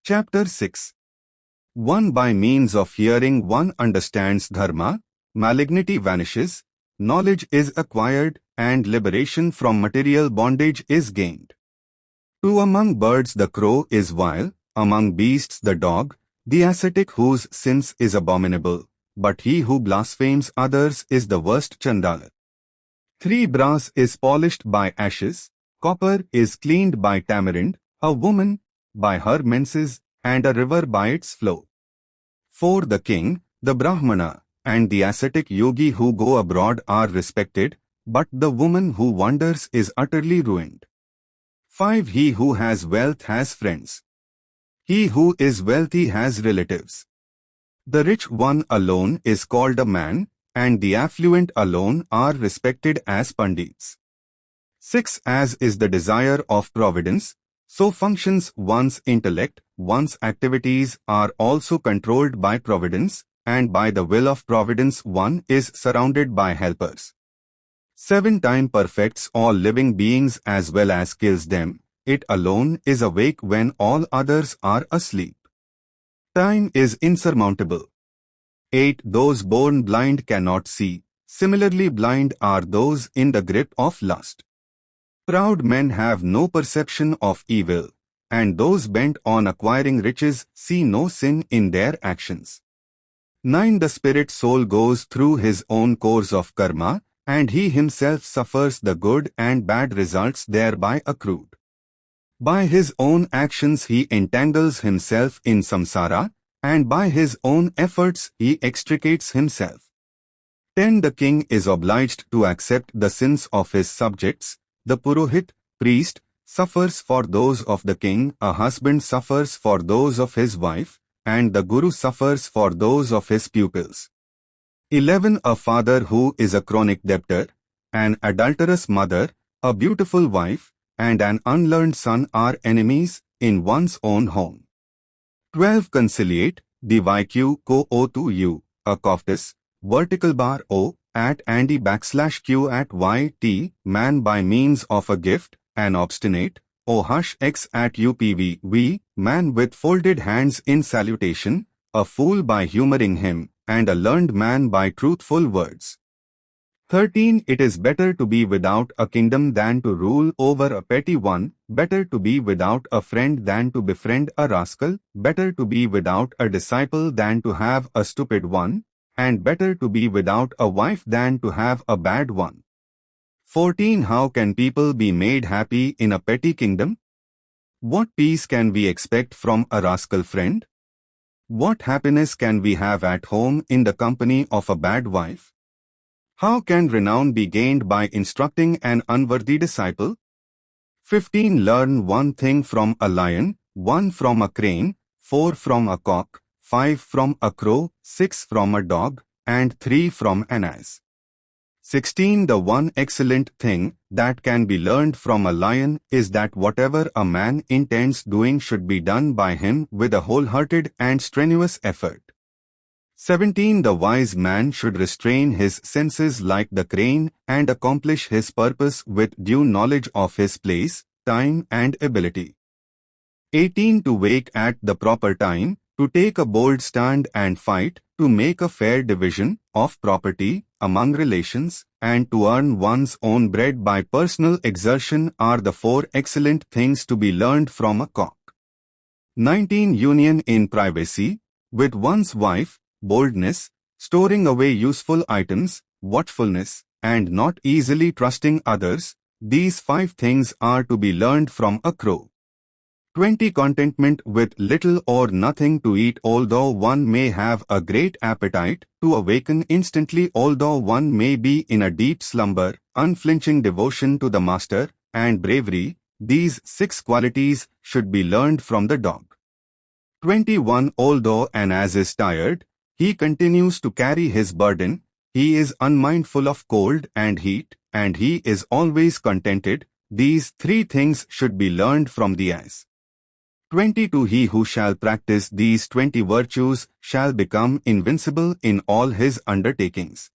Chapter 6. 1. By means of hearing one understands dharma, malignity vanishes, knowledge is acquired, and liberation from material bondage is gained. 2. Among birds the crow is vile, among beasts the dog, the ascetic whose sins is abominable, but he who blasphemes others is the worst chandala. 3. Brass is polished by ashes, copper is cleaned by tamarind, a woman by her menses, and a river by its flow. 4. The king, the Brahmana, and the ascetic yogi who go abroad are respected, but the woman who wanders is utterly ruined. 5. He who has wealth has friends. He who is wealthy has relatives. The rich one alone is called a man, and the affluent alone are respected as pandits. 6. As is the desire of providence, so functions one's intellect. One's activities are also controlled by providence, and by the will of providence one is surrounded by helpers. 7. Time perfects all living beings as well as kills them. It alone is awake when all others are asleep. Time is insurmountable. 8. Those born blind cannot see. Similarly blind are those in the grip of lust. Proud men have no perception of evil, and those bent on acquiring riches see no sin in their actions. 9. The spirit soul goes through his own course of karma, and he himself suffers the good and bad results thereby accrued. By his own actions he entangles himself in samsara, and by his own efforts he extricates himself. 10. The king is obliged to accept the sins of his subjects. The Purohit, priest, suffers for those of the king, a husband suffers for those of his wife, and the Guru suffers for those of his pupils. 11. A father who is a chronic debtor, an adulterous mother, a beautiful wife, and an unlearned son are enemies in one's own home. 12. Conciliate, DYQ co O to U, a coftus, vertical bar O, at Andy /Q at YT, man by means of a gift, an obstinate, O hush X at UPV, V, man with folded hands in salutation, a fool by humoring him, and a learned man by truthful words. 13. It is better to be without a kingdom than to rule over a petty one, better to be without a friend than to befriend a rascal, better to be without a disciple than to have a stupid one, and better to be without a wife than to have a bad one. 14. How can people be made happy in a petty kingdom? What peace can we expect from a rascal friend? What happiness can we have at home in the company of a bad wife? How can renown be gained by instructing an unworthy disciple? 15. Learn one thing from a lion, 1 from a crane, 4 from a cock, 5 from a crow, 6 from a dog, and 3 from an ass. 16. The one excellent thing that can be learned from a lion is that whatever a man intends doing should be done by him with a wholehearted and strenuous effort. 17. The wise man should restrain his senses like the crane and accomplish his purpose with due knowledge of his place, time and ability. 18. To wake at the proper time, to take a bold stand and fight, to make a fair division of property among relations, and to earn one's own bread by personal exertion are the 4 excellent things to be learned from a cock. 19. Union in privacy, with one's wife, boldness, storing away useful items, watchfulness, and not easily trusting others, these 5 things are to be learned from a crow. 20. Contentment with little or nothing to eat although one may have a great appetite, to awaken instantly although one may be in a deep slumber, unflinching devotion to the master, and bravery, these 6 qualities should be learned from the dog. 21. Although an ass is tired, he continues to carry his burden, he is unmindful of cold and heat, and he is always contented, these 3 things should be learned from the ass. 22. He who shall practice these 20 virtues shall become invincible in all his undertakings.